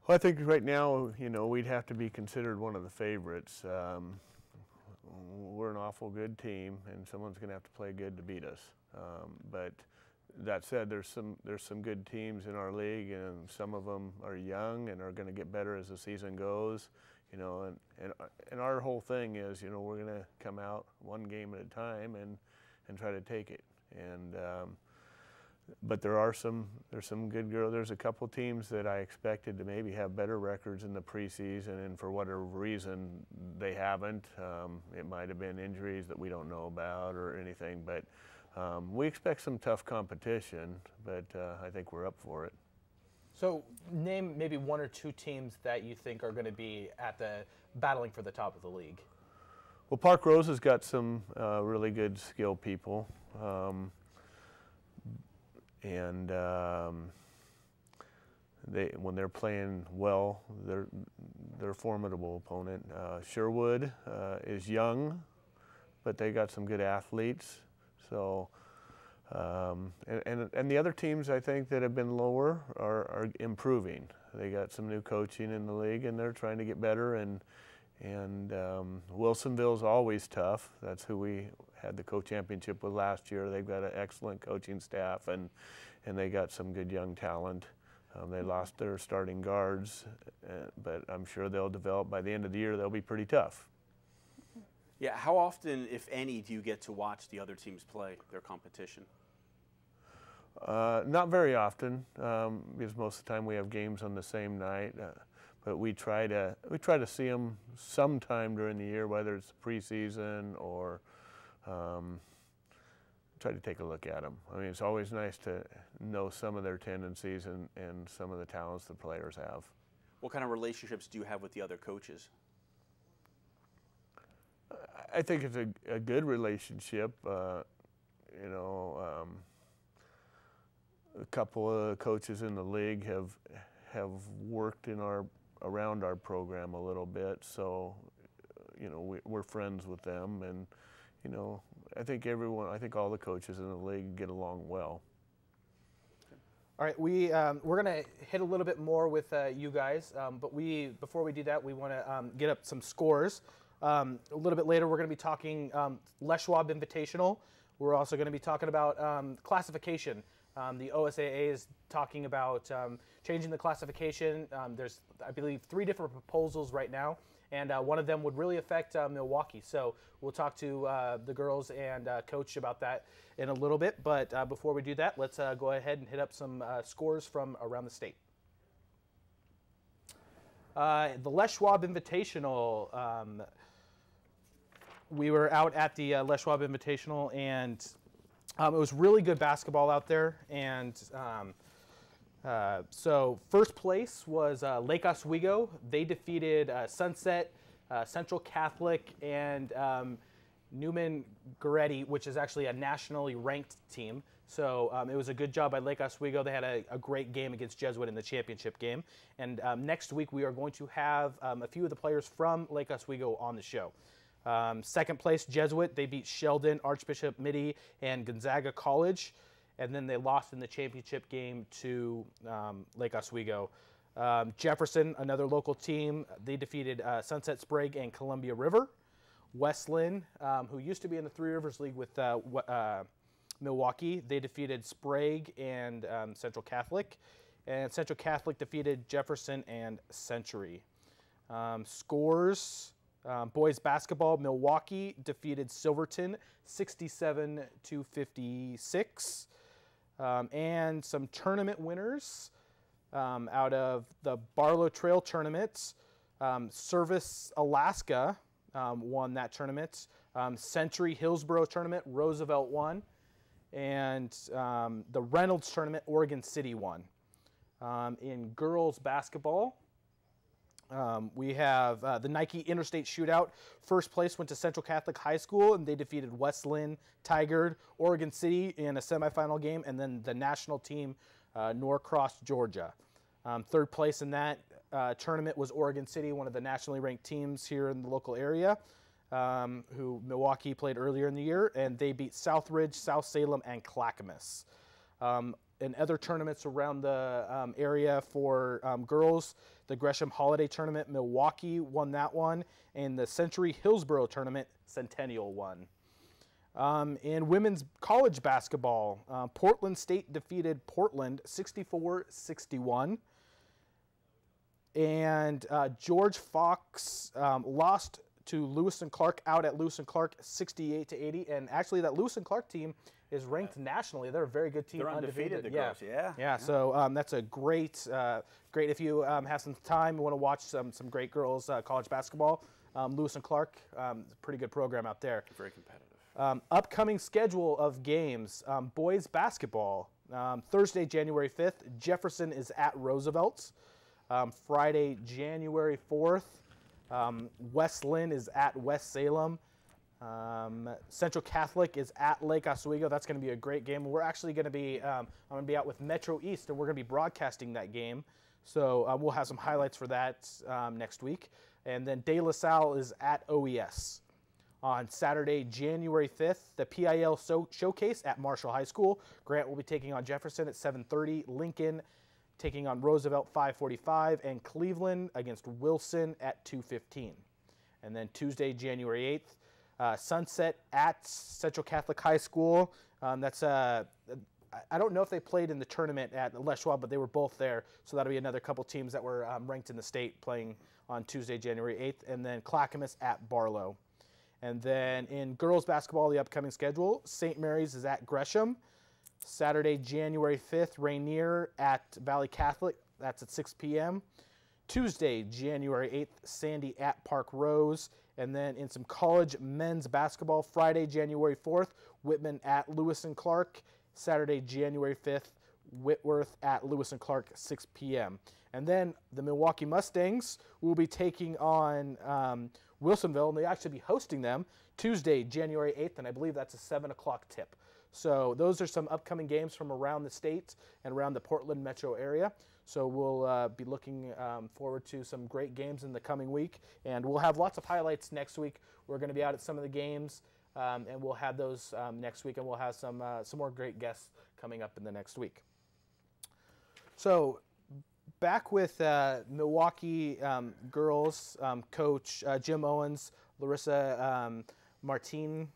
Well, I think right now, we'd have to be considered one of the favorites. We're an awful good team, and someone's going to have to play good to beat us. But that said, there's some good teams in our league, and some of them are young and are going to get better as the season goes. And our whole thing is, we're going to come out one game at a time and try to take it. And but there's some good girls. There's a couple teams that I expected to maybe have better records in the preseason, and for whatever reason they haven't. It might have been injuries that we don't know about or anything, but we expect some tough competition. But I think we're up for it. So name maybe 1 or 2 teams that you think are going to be at the battling for the top of the league. Well, Park Rose has got some really good skilled people, and when they're playing well, they're a formidable opponent. Sherwood is young, but they got some good athletes. So. And the other teams, I think, that have been lower are improving. They got some new coaching in the league, and they're trying to get better. And Wilsonville's always tough. That's who we had the co-championship with last year. They've got an excellent coaching staff, and they got some good young talent. They lost their starting guards, but I'm sure they'll develop. By the end of the year, they'll be pretty tough. Yeah, how often, if any, do you get to watch the other teams play their competition? Not very often, because most of the time we have games on the same night. But we try to see them sometime during the year, whether it's preseason or try to take a look at them. I mean, it's always nice to know some of their tendencies and some of the talents the players have. What kind of relationships do you have with the other coaches? I think it's a good relationship. A couple of coaches in the league have worked around our program a little bit, so we're friends with them, and I think all the coaches in the league get along well. All right, we're going to hit a little bit more with you guys, but before we do that, we want to get up some scores. A little bit later, we're going to be talking Les Schwab Invitational. We're also going to be talking about classification. The OSAA is talking about changing the classification. There's, I believe, 3 different proposals right now, and one of them would really affect Milwaukie. So we'll talk to the girls and coach about that in a little bit. But before we do that, let's go ahead and hit up some scores from around the state. The Les Schwab Invitational. We were out at the Les Schwab Invitational, and it was really good basketball out there. And so first place was Lake Oswego. They defeated Sunset, Central Catholic, and Newman Goretti, which is actually a nationally ranked team. So it was a good job by Lake Oswego. They had a great game against Jesuit in the championship game. And next week we are going to have a few of the players from Lake Oswego on the show. Second place, Jesuit. They beat Sheldon, Archbishop Mitty, and Gonzaga College. And then they lost in the championship game to Lake Oswego. Jefferson, another local team, they defeated Sunset Sprague and Columbia River. Westland, who used to be in the Three Rivers League with Milwaukie, they defeated Sprague and Central Catholic. And Central Catholic defeated Jefferson and Century. Scores, boys basketball, Milwaukie defeated Silverton 67-56. And some tournament winners out of the Barlow Trail tournament. Service Alaska won that tournament. Century Hillsborough tournament, Roosevelt won. And the Reynolds tournament, Oregon City won. In girls basketball, we have the Nike Interstate Shootout. First place went to Central Catholic High School, and they defeated West Lynn, Tigard, Oregon City in a semifinal game, and then the national team, Norcross, Georgia. Third place in that tournament was Oregon City, one of the nationally ranked teams here in the local area, who Milwaukie played earlier in the year, and they beat Southridge, South Salem, and Clackamas. In other tournaments around the area for girls, the Gresham Holiday Tournament, Milwaukie won that one, and the Century Hillsborough Tournament, Centennial won. In women's college basketball, Portland State defeated Portland 64-61. And George Fox lost to Lewis and Clark out at Lewis and Clark 68-80. And actually that Lewis and Clark team is ranked nationally. They're a very good team. They're undefeated, the girls, yeah. Yeah, so that's a great, great if you have some time, you want to watch some great girls college basketball. Lewis and Clark, pretty good program out there. Very competitive. Upcoming schedule of games, boys basketball. Thursday, January 5th, Jefferson is at Roosevelt. Friday, January 4th, West Lynn is at West Salem. Central Catholic is at Lake Oswego. That's going to be a great game. We're actually going to be, I'm going to be out with Metro East, and we're going to be broadcasting that game. So we'll have some highlights for that next week. And then De La Salle is at OES. On Saturday, January 5th, the PIL Showcase at Marshall High School. Grant will be taking on Jefferson at 7:30. Lincoln taking on Roosevelt 5:45, and Cleveland against Wilson at 2:15. And then Tuesday, January 8th, Sunset at Central Catholic High School. That's I don't know if they played in the tournament at Les Schwab, but they were both there. So that'll be another couple teams that were ranked in the state playing on Tuesday, January 8th. And then Clackamas at Barlow. And then in girls basketball, the upcoming schedule, St. Mary's is at Gresham. Saturday, January 5th, Rainier at Valley Catholic. That's at 6 p.m. Tuesday, January 8th, Sandy at Park Rose. And then in some college men's basketball, Friday, January 4th, Whitman at Lewis and Clark. Saturday, January 5th, Whitworth at Lewis and Clark, 6 p.m. And then the Milwaukie Mustangs will be taking on Wilsonville, and they actually be hosting them Tuesday, January 8th, and I believe that's a 7 o'clock tip. So those are some upcoming games from around the state and around the Portland metro area. So we'll be looking forward to some great games in the coming week, and we'll have lots of highlights next week. We're going to be out at some of the games, and we'll have those next week, and we'll have some more great guests coming up in the next week. So back with Milwaukie girls coach Jim Owens, Lorissa, Martine,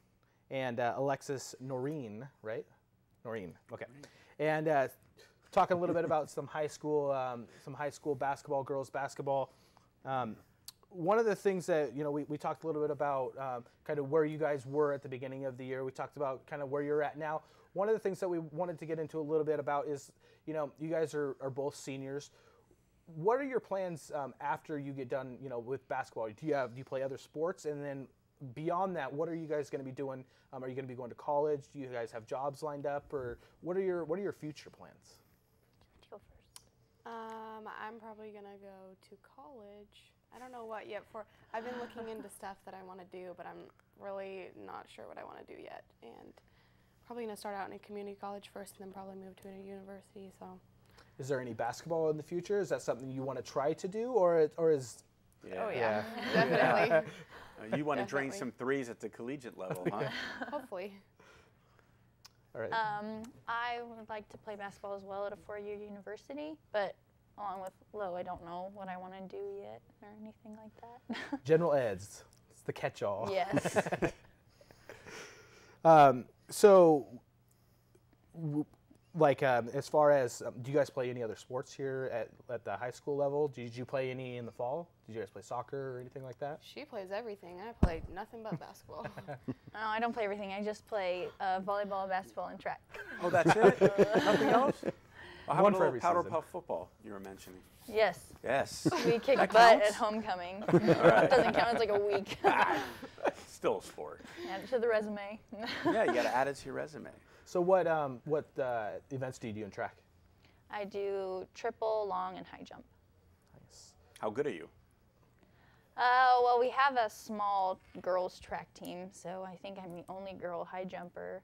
and Alexis Noren, right? Noren, okay. And talking a little bit about some high school basketball, girls basketball. One of the things that we talked a little bit about kind of where you guys were at the beginning of the year. We talked about kind of where you're at now. One of the things that we wanted to get into a little bit about is, you guys are both seniors. What are your plans after you get done, with basketball? Do you play other sports? And then beyond that, what are you guys going to be doing? Are you going to be going to college? Do you guys have jobs lined up, or what are your future plans? Go first. I'm probably gonna go to college I don't know what yet for. I've been looking into stuff that I want to do, but I'm really not sure what I want to do yet. And probably going to start out in a community college first and then probably move to a university. So. Is there any basketball in the future? Is that something you want to try to do, or is? Yeah. Oh yeah, definitely. You want to drain some threes at the collegiate level, huh? Hopefully. All right. I would like to play basketball as well at a 4-year university, but along with Lo, I don't know what I want to do yet or anything like that. General eds. It's the catch-all. Yes. As far as, do you guys play any other sports here at the high school level? Did you play any in the fall? Did you guys play soccer or anything like that? She plays everything. I played nothing but basketball. No, I don't play everything. I just play volleyball, basketball, and track. Oh, that's it? Nothing else? Well, how One about for a every little powder season. puff football you were mentioning? Yes. Yes. We kick That butt counts? at homecoming. It doesn't count. It's like a week. Still a sport. Add it to the resume. Yeah, you got to add it to your resume. So what events do you do in track? I do triple, long, and high jump. Nice. How good are you? Well, we have a small girls track team, so I think I'm the only girl high jumper,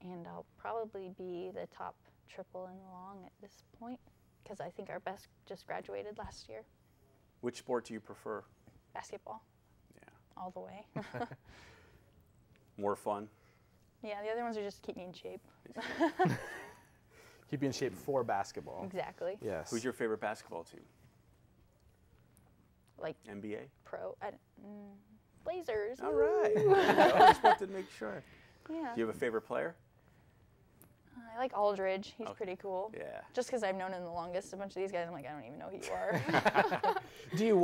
and I'll probably be the top triple and long at this point, because I think our best just graduated last year. Which sport do you prefer? Basketball. Yeah. All the way. More fun? Yeah, the other ones are just to keep me in shape. Keep you in shape for basketball. Exactly. Yes. Who's your favorite basketball team? Like NBA? pro. Blazers. All right. I just wanted to make sure. Yeah. Do you have a favorite player? I like Aldridge. He's Okay. pretty cool. Yeah. Just because I've known him the longest, a bunch of these guys, I'm like, I don't even know who you are. Do you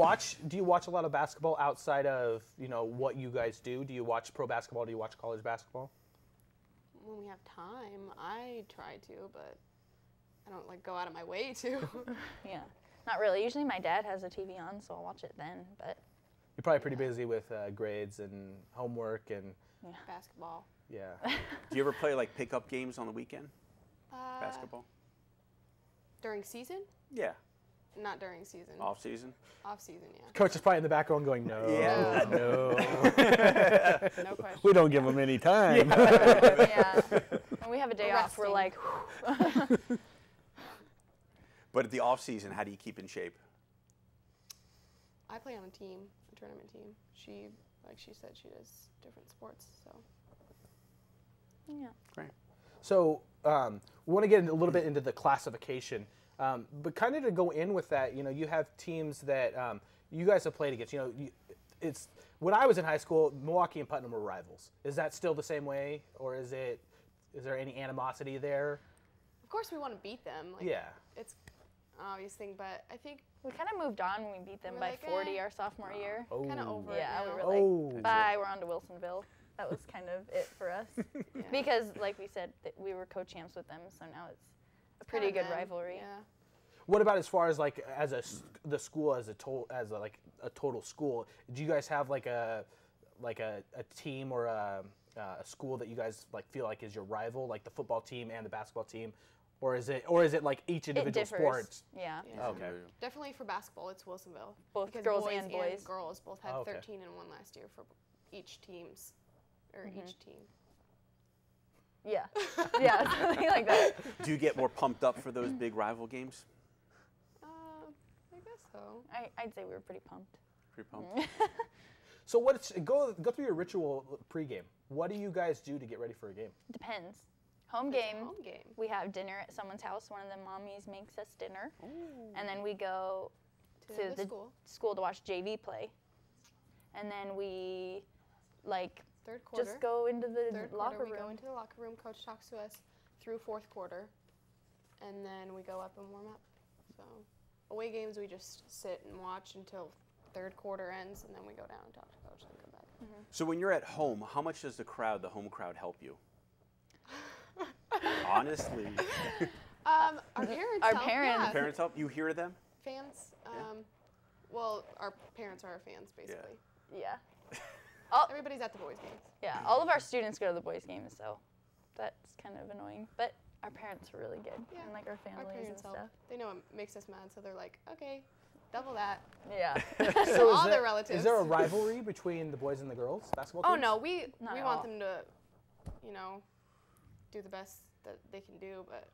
watch a lot of basketball outside of, what you guys do? Do you watch pro basketball? Do you watch college basketball? When we have time, I try to, but I don't go out of my way to. Yeah. Not really. Usually my dad has a TV on, so I'll watch it then. But You're probably pretty busy with grades and homework and Basketball. yeah. Do you ever play pickup games on the weekend? Basketball? During season? Yeah. Not during season. Off season? Off season, yeah. Coach is probably in the background going, no, Yeah. no. No question. We don't give them any time. yeah. When we have a day off, we're like, But at the off season, how do you keep in shape? I play on a team, a tournament team. She, like she said, she does different sports, so. yeah. Great. So we want to get a little bit into the classification, but kind of to go in with that, you have teams that you guys have played against. It's when I was in high school, Milwaukie and Putnam were rivals. Is that still the same way, or is there any animosity there? Of course, we want to beat them. Yeah. It's an obvious thing, but I think We kind of moved on when we beat them We're by like, 40 eh. our sophomore year. Oh. kind of over Yeah, it we now. were Oh. like, bye, we're on to Wilsonville. That was kind of it for us. Yeah. Because, like we said, we were co-champs with them, so now it's a pretty Kinda good them, rivalry. Yeah. What about as far as the school as a total school? Do you guys have a team or a school that you guys feel like is your rival, like the football team and the basketball team, or is it like each individual differs. sport? Yeah. Yeah. Okay. Definitely for basketball, it's Wilsonville. Both because girls and boys. girls both had Oh, okay. 13 and 1 last year for each teams, or each team. Yeah. Yeah, something like that. Do you get more pumped up for those big rival games? I guess so. I'd say we were pretty pumped. Pretty pumped. So go through your ritual pregame. What do you guys do to get ready for a game? Depends. Home It's a game, home game. we have dinner at someone's house. One of the mommies makes us dinner. And then we go to the the school. to watch JV play. And then we Third quarter. just go into the Third locker quarter, we room. go into the locker room. Coach talks to us through fourth quarter, and then we go up and warm up. So away games, we just sit and watch until third quarter ends, and then we go down and talk to coach and come back. So when you're at home, how much does the home crowd help you? Honestly. Our parents Our help, parents. yeah. Parents help? You hear them? Fans. Well, our parents are our fans, basically. Yeah. Everybody's at the boys' games. Yeah, all of our students go to the boys' games, so that's kind of annoying. But our parents are really good, Yeah, and our Our families and parents help. stuff. They know it makes us mad, so they're like, okay, Double that. Yeah. So All their relatives. Is there a rivalry between the boys and the girls basketball Oh teams? no, we Not at want all. them to, you know, do the best that they can do, but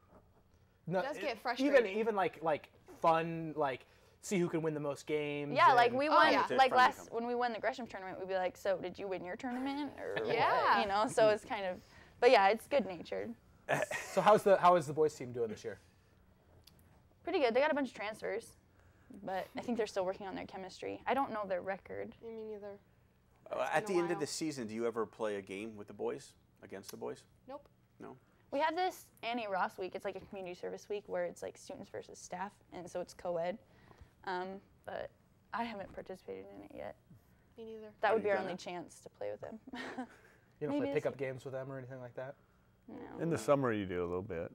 No, it does get frustrating. Even like fun, like see who can win the most games. Yeah, like and- we Oh, won, yeah. like Friendly last, when we won the Gresham tournament, we'd be like, so did you win your tournament? Or Yeah. what? You know, so it's kind of, but yeah, it's good natured. So how is the boys team doing this year? Pretty good. They got a bunch of transfers, but I think they're still working on their chemistry. I don't know their record. Me neither. At the been a end of while. the season, do you ever play a game with the boys, against the boys? Nope. No? We have this Annie Ross week. It's like a community service week where it's like students versus staff, and so it's co-ed. But I haven't participated in it yet. Me neither. That Have would be you our done only it? chance to play with them. You don't Maybe play this pickup games with them or anything like that? No. In the summer, you do a little bit.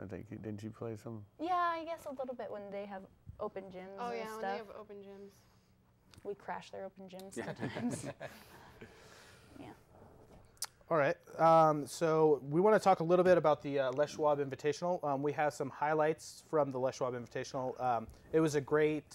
I think, didn't you play some? Yeah, I guess a little bit when they have open gyms Oh and yeah, when stuff. they have open gyms. We crash their open gyms sometimes. Yeah. All right. So we want to talk a little bit about the Les Schwab Invitational. We have some highlights from the Les Schwab Invitational. It was a great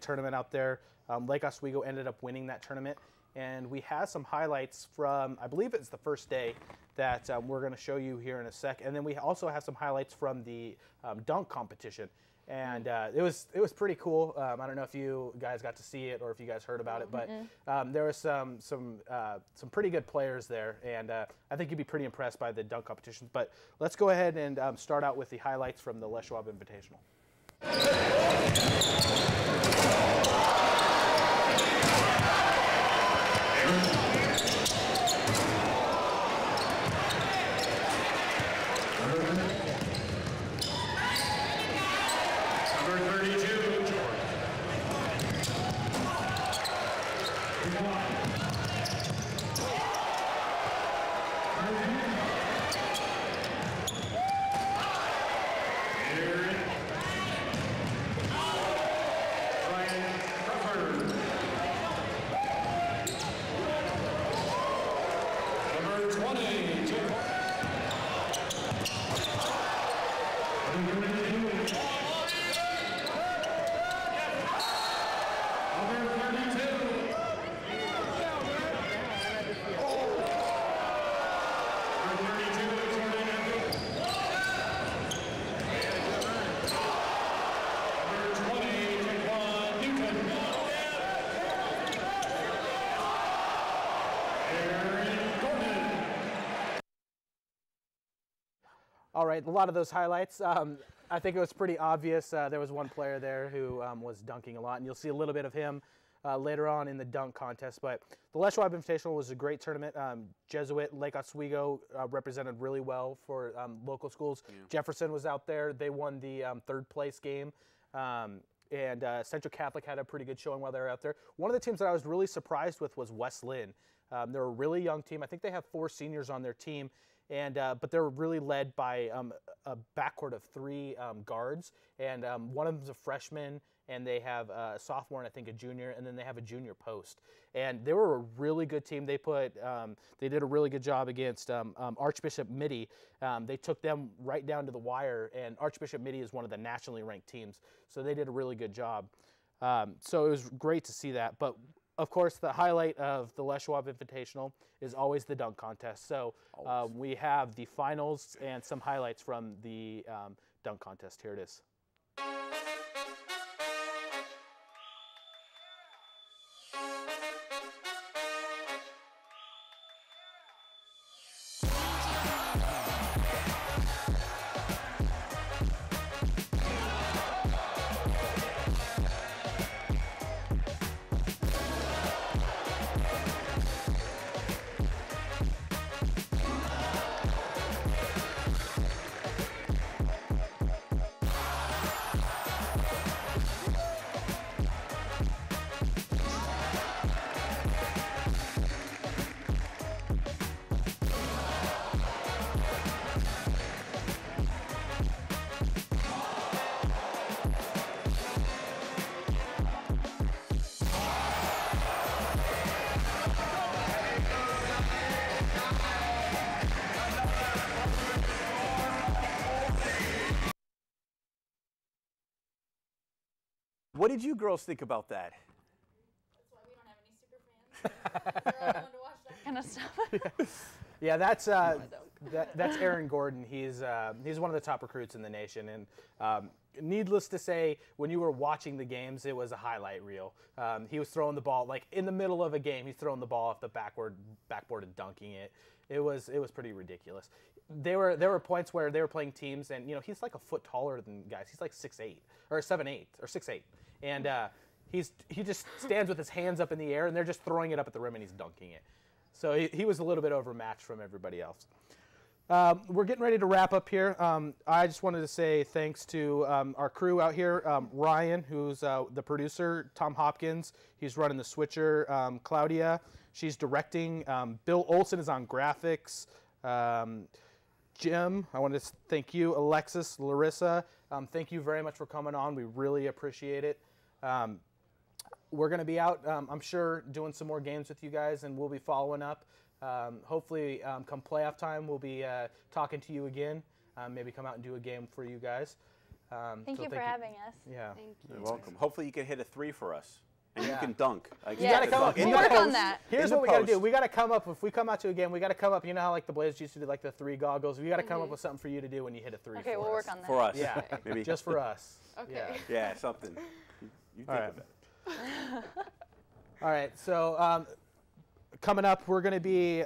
tournament out there. Lake Oswego ended up winning that tournament, and we have some highlights from, I believe it's the first day, that we're going to show you here in a sec. And then we also have some highlights from the dunk competition. And it was pretty cool. I don't know if you guys got to see it or if you guys heard about it, but there was some pretty good players there, and I think you'd be pretty impressed by the dunk competition. But let's go ahead and start out with the highlights from the Les Schwab Invitational. Number 32, George. Number 20, George. All right, a lot of those highlights. I think it was pretty obvious. There was one player there who was dunking a lot, and you'll see a little bit of him later on in the dunk contest. But the Les Schwab Invitational was a great tournament. Jesuit, Lake Oswego represented really well for local schools. Yeah. Jefferson was out there. They won the third place game. And Central Catholic had a pretty good showing while they were out there. One of the teams that I was really surprised with was West Lynn. They're a really young team. I think they have 4 seniors on their team. And but they're really led by a backcourt of 3 guards, and one of them's a freshman, and they have a sophomore and I think a junior, and then they have a junior post. And they were a really good team. They did a really good job against Archbishop Mitty. They took them right down to the wire, and Archbishop Mitty is one of the nationally ranked teams, so they did a really good job. So it was great to see that. But of course, the highlight of the Les Schwab Invitational is always the dunk contest. So we have the finals and some highlights from the dunk contest. Here it is. What did you girls think about that? That's why we don't have any super fans. We're all going to watch that kind of stuff. Yeah, that's Aaron Gordon. He's one of the top recruits in the nation, and needless to say, when you were watching the games, it was a highlight reel. He was throwing the ball like in the middle of a game. He's throwing the ball off the backboard and dunking it. It was pretty ridiculous. There were points where they were playing teams, and he's like a foot taller than guys. He's like 6'8" or 7'8" or 6'8", and he just stands with his hands up in the air, and they're just throwing it up at the rim, and he's dunking it. So he was a little bit overmatched from everybody else. We're getting ready to wrap up here. I just wanted to say thanks to our crew out here. Ryan, who's the producer, Tom Hopkins, he's running the switcher. Claudia, she's directing. Bill Olson is on graphics. Jim, I want to thank you. Alexis, Lorissa, thank you very much for coming on. We really appreciate it. We're going to be out, I'm sure, doing some more games with you guys, and we'll be following up. Hopefully, come playoff time, we'll be talking to you again. Maybe come out and do a game for you guys. Thank you for having us. Yeah. Thank you. You're welcome. Hopefully you can hit a 3 for us. And you can dunk. Like, Yeah. You gotta come up. We'll work on that. Here's what we gotta do. We gotta come up. If we come out to a game, we gotta come up. You know how like the Blazers used to do like the 3 goggles. We gotta come up with something for you to do when you hit a 3. Okay, we'll work on that. For us. Yeah, Maybe. just for us. Okay. Yeah. Yeah, something. You think right. of it. All right. So coming up, we're gonna be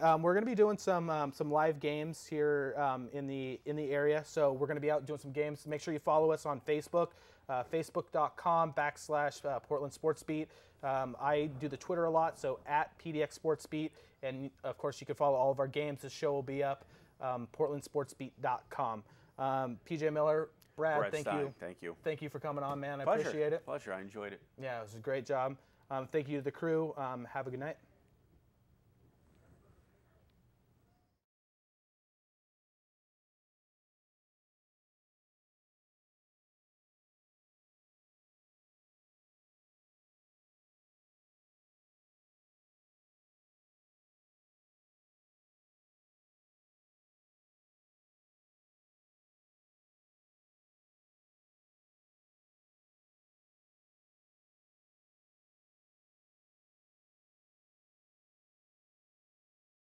doing some live games here in the area. So we're gonna be out doing some games. Make sure you follow us on Facebook, facebook.com/Portland SportsBeat. I do the Twitter a lot, so @PDX SportsBeat, and of course you can follow all of our games. The show will be up, PortlandSportsBeat.com. PJ Miller, Brad, thank Stein, you. Thank you. Thank you for coming on, man. I Pleasure. appreciate it. Pleasure. I enjoyed it. Yeah, it was a great job. Thank you to the crew. Have a good night.